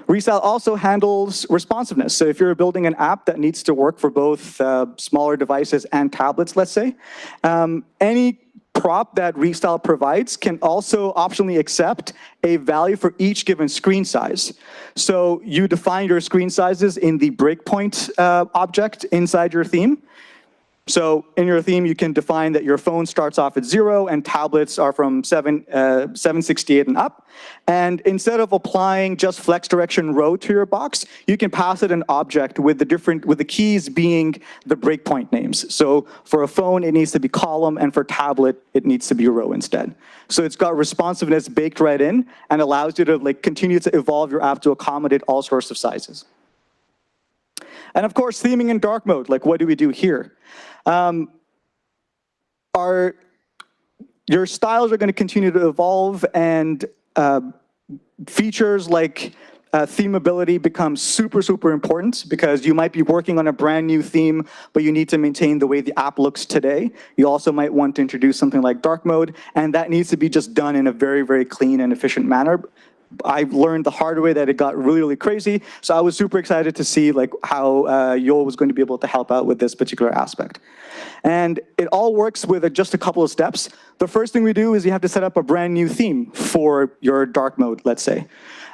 Restyle also handles responsiveness. So if you're building an app that needs to work for both smaller devices and tablets, let's say, any prop that Restyle provides can also optionally accept a value for each given screen size. So you define your screen sizes in the breakpoint object inside your theme. So in your theme, you can define that your phone starts off at 0 and tablets are from 768 and up. And instead of applying just flex direction row to your box, you can pass it an object with the keys being the breakpoint names. So for a phone, it needs to be column, and for tablet, it needs to be row instead. So it's got responsiveness baked right in and allows you to continue to evolve your app to accommodate all sorts of sizes. And of course, theming in dark mode, what do we do here? Your styles are going to continue to evolve, and features like themability become super, super important, because you might be working on a brand new theme, but you need to maintain the way the app looks today. You also might want to introduce something like dark mode, and that needs to be just done in a very, very clean and efficient manner. I learned the hard way that it got really, really crazy. So I was super excited to see how Yol was going to be able to help out with this particular aspect. And it all works with just a couple of steps. The first thing we do is you have to set up a brand new theme for your dark mode, let's say.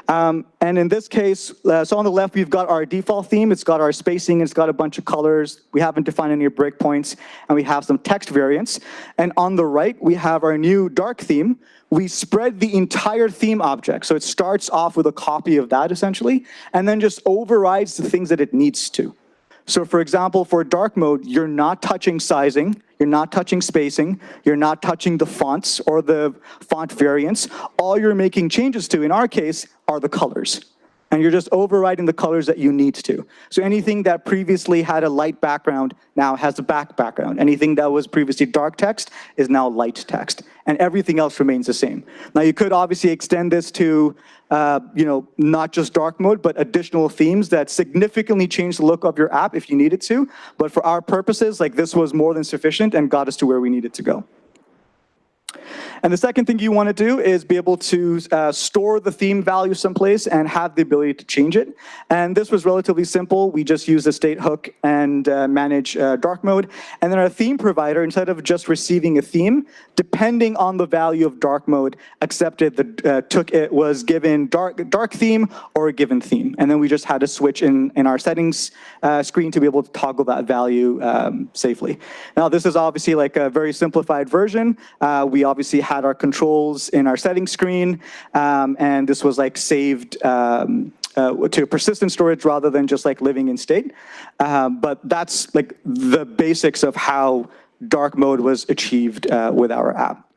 And in this case, so on the left, we've got our default theme. It's got our spacing. It's got a bunch of colors. We haven't defined any breakpoints. And we have some text variants. And on the right, we have our new dark theme. We spread the entire theme object. So it starts off with a copy of that, essentially, and then just overrides the things that it needs to. So for example, for dark mode, you're not touching sizing, you're not touching spacing, you're not touching the fonts or the font variants. All you're making changes to, in our case, are the colors. and you're just overriding the colors that you need to. So anything that previously had a light background now has a background. Anything that was previously dark text is now light text, and everything else remains the same. Now you could obviously extend this to not just dark mode, but additional themes that significantly change the look of your app if you needed to. But for our purposes, like, this was more than sufficient and got us to where we needed to go. And the second thing you want to do is be able to store the theme value someplace and have the ability to change it. And this was relatively simple. We just used a state hook and manage dark mode. And then our theme provider, instead of just receiving a theme, depending on the value of dark mode, accepted was given dark theme or a given theme. And then we just had to switch in our settings screen to be able to toggle that value safely. Now, this is obviously like a very simplified version. We obviously had our controls in our settings screen, and this was like saved to persistent storage rather than just like living in state. But that's like the basics of how dark mode was achieved with our app.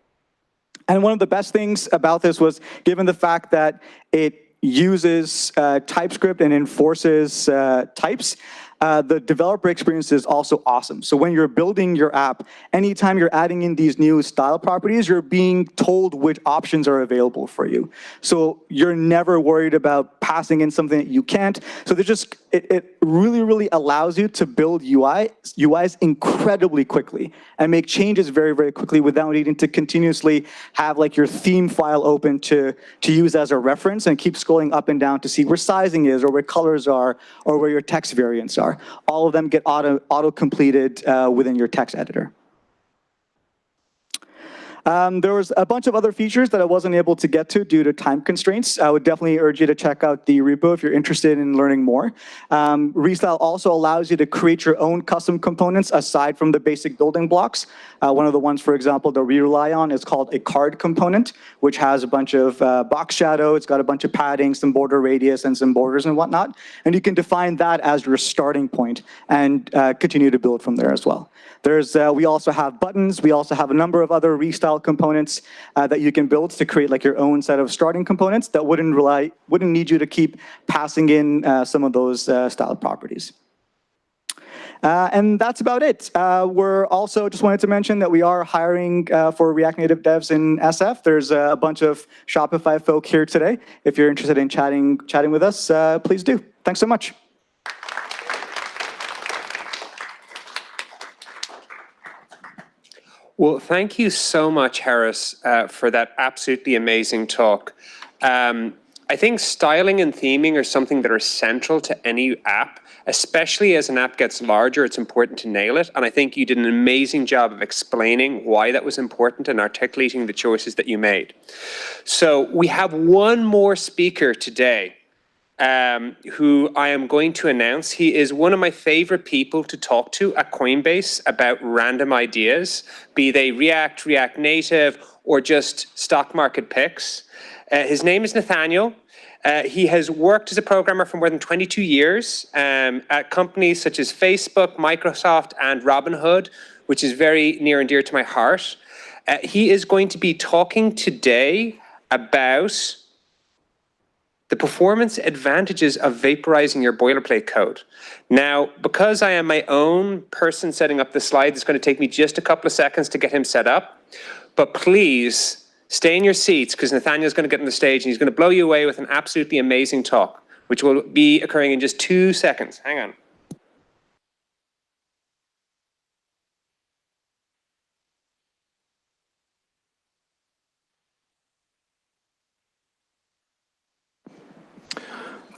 And one of the best things about this was, given the fact that it uses TypeScript and enforces types, the developer experience is also awesome. So when you're building your app, anytime you're adding in these new style properties, you're being told which options are available for you. So you're never worried about passing in something that you can't. So it really, really allows you to build UIs incredibly quickly and make changes very, very quickly without needing to continuously have like your theme file open to use as a reference and keep scrolling up and down to see where sizing is or where colors are or where your text variants are. All of them get auto-completed within your text editor. There was a bunch of other features that I wasn't able to get to due to time constraints. I would definitely urge you to check out the repo if you're interested in learning more. Restyle also allows you to create your own custom components aside from the basic building blocks. One of the ones, for example, that we rely on is called a card component, which has a bunch of box shadow. It's got a bunch of padding, some border radius, and some borders and whatnot. And you can define that as your starting point and continue to build from there as well. We also have buttons. We also have a number of other Restyle components that you can build to create like your own set of starting components that wouldn't need you to keep passing in some of those style properties. And that's about it. We're also just wanted to mention that we are hiring for React Native devs in SF. There's a bunch of Shopify folk here today. If you're interested in chatting with us, please do. Thanks so much. Well, thank you so much, Harris, for that absolutely amazing talk. I think styling and theming are something that are central to any app, especially as an app gets larger. It's important to nail it. And I think you did an amazing job of explaining why that was important and articulating the choices that you made. So we have one more speaker today who I am going to announce. He is one of my favorite people to talk to at Coinbase about random ideas, be they React, React Native, or just stock market picks. His name is Nathaniel. He has worked as a programmer for more than 22 years at companies such as Facebook, Microsoft, and Robinhood, which is very near and dear to my heart. He is going to be talking today about the performance advantages of vaporizing your boilerplate code. Now, because I am my own person setting up the slides, it's going to take me just a couple of seconds to get him set up. But please stay in your seats because Nathaniel's going to get on the stage and he's going to blow you away with an absolutely amazing talk, which will be occurring in just 2 seconds. Hang on.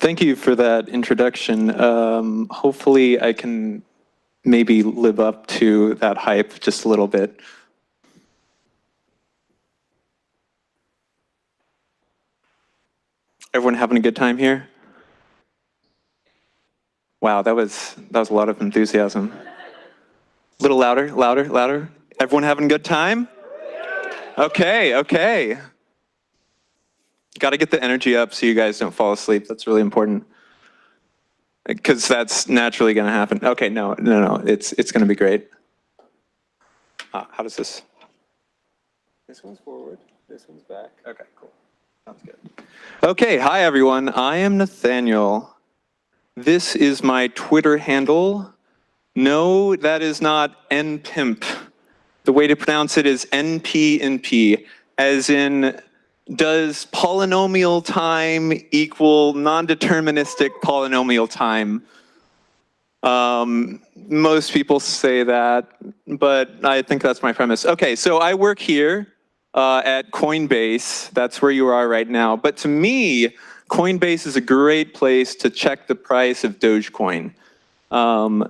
Thank you for that introduction. Hopefully I can maybe live up to that hype just a little bit. Everyone having a good time here? Wow, that was a lot of enthusiasm. A little louder, louder, louder. Everyone having a good time? Okay. Got to get the energy up so you guys don't fall asleep. That's really important. Because that's naturally going to happen. Okay, no. It's going to be great. How does this? This one's forward. This one's back. Okay, cool. Sounds good. Okay, hi everyone. I am Nathaniel. This is my Twitter handle. No, that is not npimp. The way to pronounce it is npnp, as in, does polynomial time equal non-deterministic polynomial time? Most people say that, but I think that's my premise. Okay, so I work here at Coinbase. That's where you are right now. But to me, Coinbase is a great place to check the price of Dogecoin.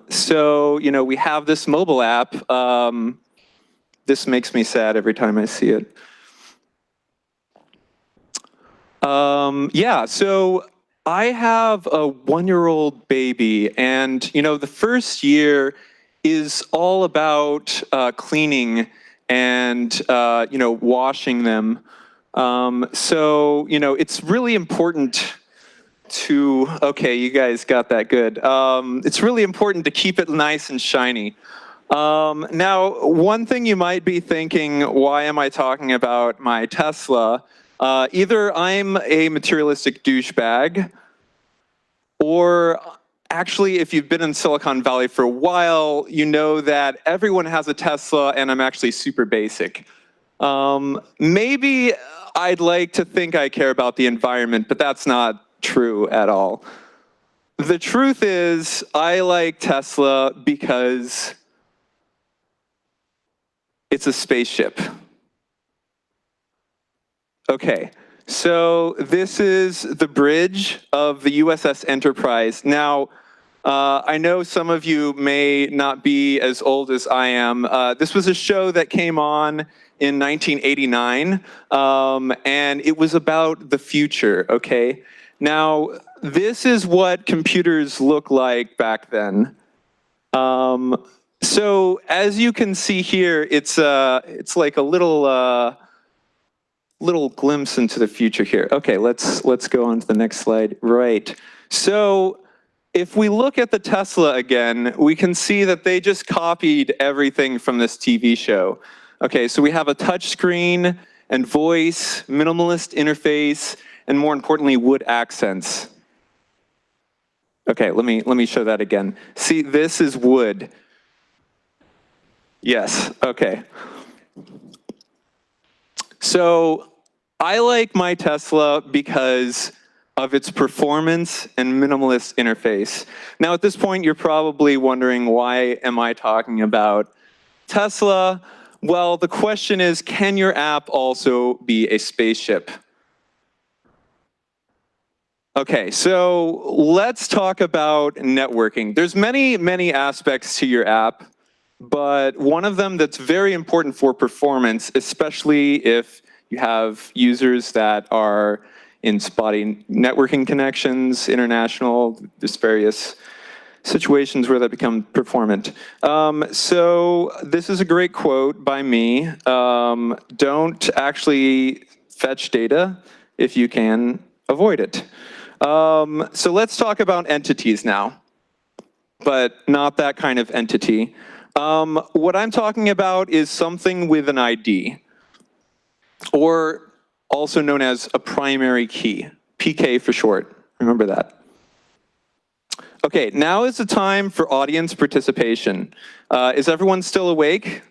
So, you know, we have this mobile app. This makes me sad every time I see it. Yeah, so I have a 1-year-old baby, and, you know, the first year is all about cleaning and, you know, washing them. So, you know, it's really important to, okay, you guys got that good. It's really important to keep it nice and shiny. Now, one thing you might be thinking, why am I talking about my Tesla? Either I'm a materialistic douchebag, or actually, if you've been in Silicon Valley for a while, you know that everyone has a Tesla and I'm actually super basic. Maybe I'd like to think I care about the environment, but that's not true at all. The truth is, I like Tesla because it's a spaceship. Okay, so this is the bridge of the USS Enterprise. Now, I know some of you may not be as old as I am. This was a show that came on in 1989, and it was about the future, okay? Now, this is what computers look like back then. So as you can see here, it's like a little glimpse into the future here. Okay, let's go on to the next slide. Right. So if we look at the Tesla again, we can see that they just copied everything from this TV show. Okay, so we have a touch screen and voice, minimalist interface, and more importantly, wood accents. Okay, let me show that again. See, this is wood. Yes, okay. So I like my Tesla because of its performance and minimalist interface. Now at this point, you're probably wondering, why am I talking about Tesla? Well, the question is, can your app also be a spaceship? Okay, so let's talk about networking. There's many aspects to your app, but one of them that's very important for performance, especially if you have users that are in spotty networking connections, international, there's various situations where that become performant. So this is a great quote by me. Don't actually fetch data if you can avoid it. So let's talk about entities now, but not that kind of entity. What I'm talking about is something with an ID, or also known as a primary key, PK for short. Remember that. Okay, now is the time for audience participation. Is everyone still awake?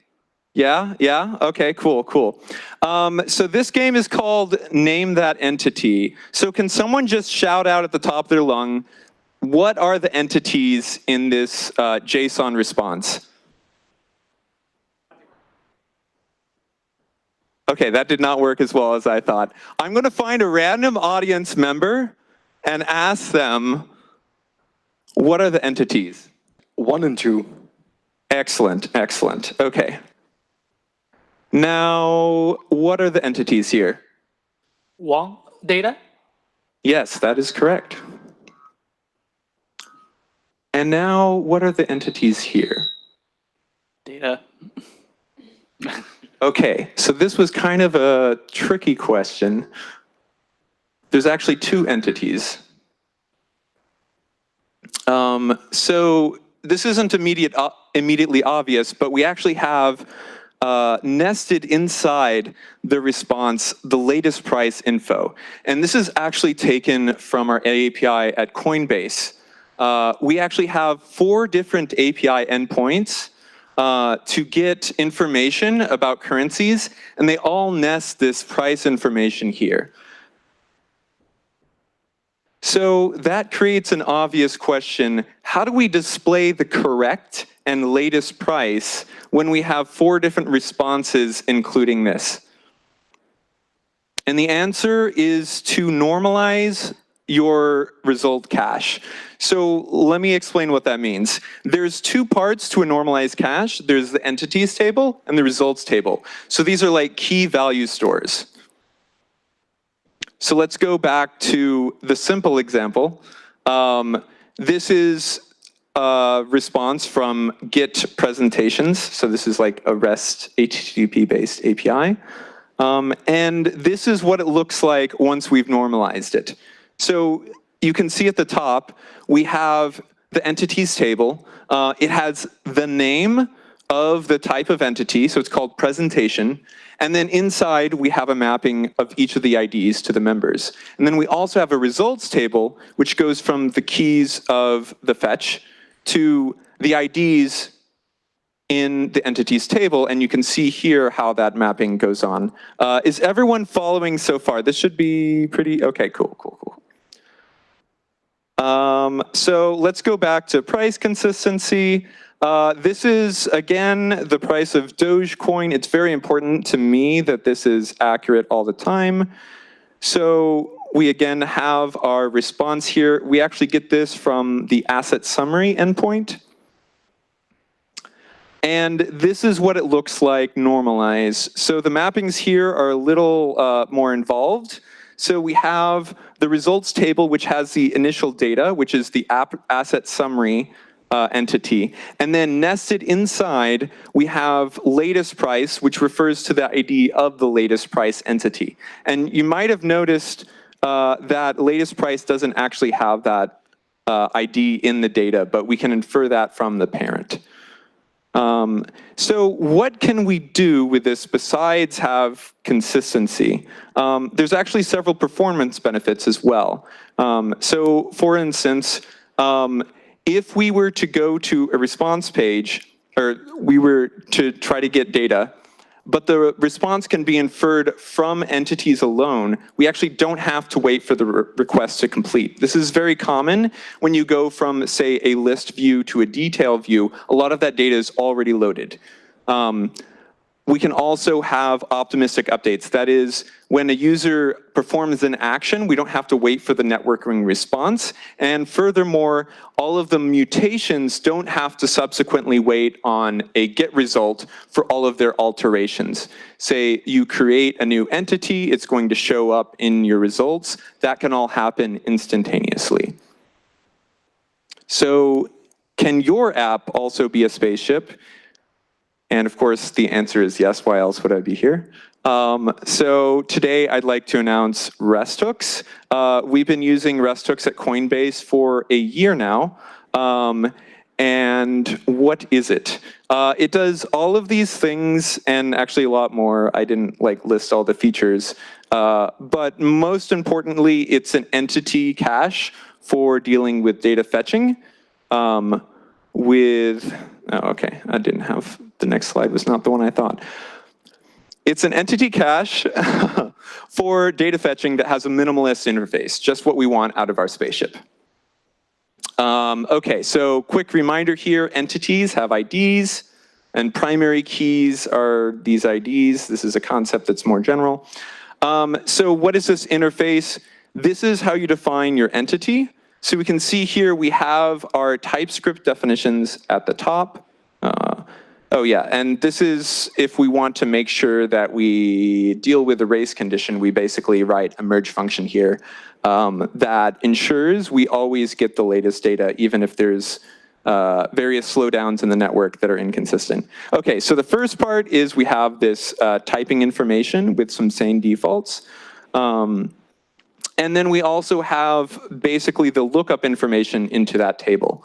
Yeah? Okay, cool. So this game is called Name That Entity. So can someone just shout out at the top of their lung, what are the entities in this JSON response? Okay, that did not work as well as I thought. I'm going to find a random audience member and ask them, what are the entities? 1 and 2. Excellent. Okay. Now, what are the entities here? One, data. Yes, that is correct. And now, what are the entities here? Data. Okay, so this was kind of a tricky question. There's actually 2 entities. So this isn't immediately obvious, but we actually have nested inside the response the latest price info. And this is actually taken from our API at Coinbase. We actually have 4 different API endpoints to get information about currencies, and they all nest this price information here. So that creates an obvious question. How do we display the correct and latest price when we have 4 different responses including this? And the answer is to normalize your result cache. So let me explain what that means. There's 2 parts to a normalized cache. There's the entities table and the results table. So these are like key value stores. So let's go back to the simple example. This is a response from get presentations. So this is like a REST HTTP-based API. And this is what it looks like once we've normalized it. So you can see at the top, we have the entities table. It has the name of the type of entity, so it's called presentation. And then inside, we have a mapping of each of the IDs to the members. And then we also have a results table, which goes from the keys of the fetch to the IDs in the entities table. And you can see here how that mapping goes on. Is everyone following so far? This should be pretty, okay, cool. So let's go back to price consistency. This is, again, the price of Dogecoin. It's very important to me that this is accurate all the time. So we, again, have our response here. We actually get this from the asset summary endpoint. And this is what it looks like normalized. So the mappings here are a little more involved. So we have the results table, which has the initial data, which is the asset summary entity. And then nested inside, we have latest price, which refers to the ID of the latest price entity. And you might have noticed that latest price doesn't actually have that ID in the data, but we can infer that from the parent. So what can we do with this besides have consistency? There's actually several performance benefits as well. So for instance, if we were to go to a response page, or we were to try to get data, but the response can be inferred from entities alone, we actually don't have to wait for the request to complete. This is very common when you go from, say, a list view to a detail view. A lot of that data is already loaded. We can also have optimistic updates. That is, when a user performs an action, we don't have to wait for the networking response. And furthermore, all of the mutations don't have to subsequently wait on a get result for all of their alterations. Say you create a new entity, it's going to show up in your results. That can all happen instantaneously. So can your app also be a spaceship? And of course, the answer is yes. Why else would I be here? So today, I'd like to announce REST hooks. We've been using REST hooks at Coinbase for a year now. And what is it? It does all of these things and actually a lot more. I didn't list all the features. But most importantly, it's an entity cache for dealing with data fetching. Okay, I didn't have, the next slide was not the one I thought. It's an entity cache for data fetching that has a minimalist interface, just what we want out of our spaceship. Okay, so quick reminder here, entities have IDs, and primary keys are these IDs. This is a concept that's more general. So what is this interface? This is how you define your entity. So we can see here we have our TypeScript definitions at the top. Oh yeah, and this is if we want to make sure that we deal with the race condition, we basically write a merge function here that ensures we always get the latest data, even if there's various slowdowns in the network that are inconsistent. Okay, so the first part is we have this typing information with some sane defaults. And then we also have basically the lookup information into that table.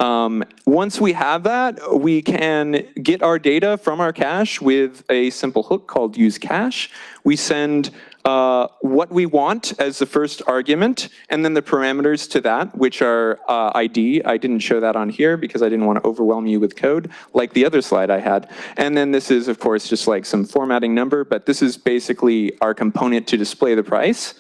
Once we have that, we can get our data from our cache with a simple hook called useCache. We send what we want as the first argument, and then the parameters to that, which are ID. I didn't show that on here because I didn't want to overwhelm you with code, like the other slide I had. And then this is, of course, just like some formatting number, but this is basically our component to display the price.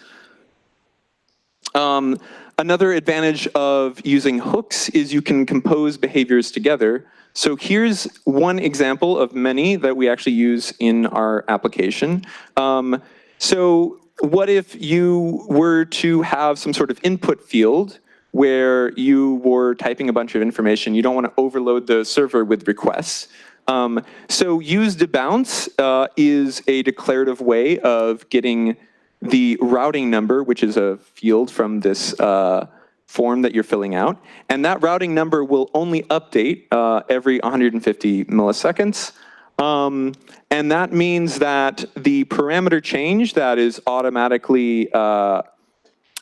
Another advantage of using hooks is you can compose behaviors together. So here's one example of many that we actually use in our application. So what if you were to have some sort of input field where you were typing a bunch of information? You don't want to overload the server with requests. So useDebounce is a declarative way of getting the routing number, which is a field from this form that you're filling out. And that routing number will only update every 150 milliseconds. And that means that the parameter change that is automatically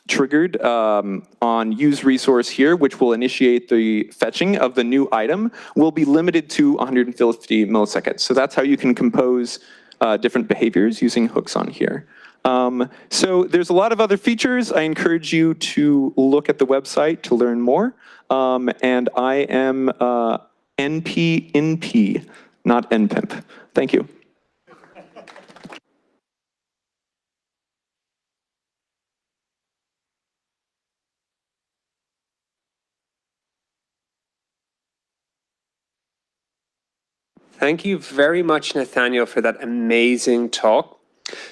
triggered on use resource here, which will initiate the fetching of the new item, will be limited to 150 milliseconds. So that's how you can compose different behaviors using hooks on here. So there's a lot of other features. I encourage you to look at the website to learn more. And I am NPNP, not NPimp. Thank you. Thank you very much, Nathaniel, for that amazing talk.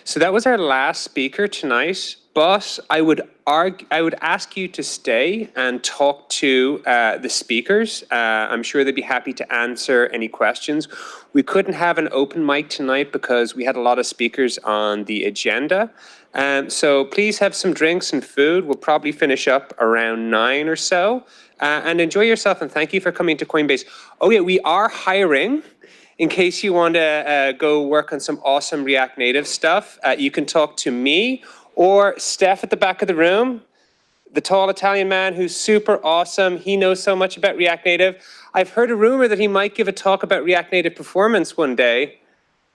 So that was our last speaker tonight, but I would ask you to stay and talk to the speakers. I'm sure they'd be happy to answer any questions. We couldn't have an open mic tonight because we had a lot of speakers on the agenda. So please have some drinks and food. We'll probably finish up around 9 or so. And enjoy yourself, and thank you for coming to Coinbase. Oh yeah, we are hiring. In case you want to go work on some awesome React Native stuff, you can talk to me or Steph at the back of the room, the tall Italian man who's super awesome. He knows so much about React Native. I've heard a rumor that he might give a talk about React Native performance one day.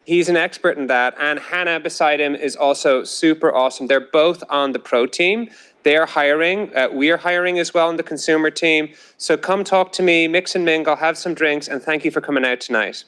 He's an expert in that. And Hannah beside him is also super awesome. They're both on the pro team. They're hiring. We are hiring as well on the consumer team. So come talk to me, mix and mingle, have some drinks, and thank you for coming out tonight.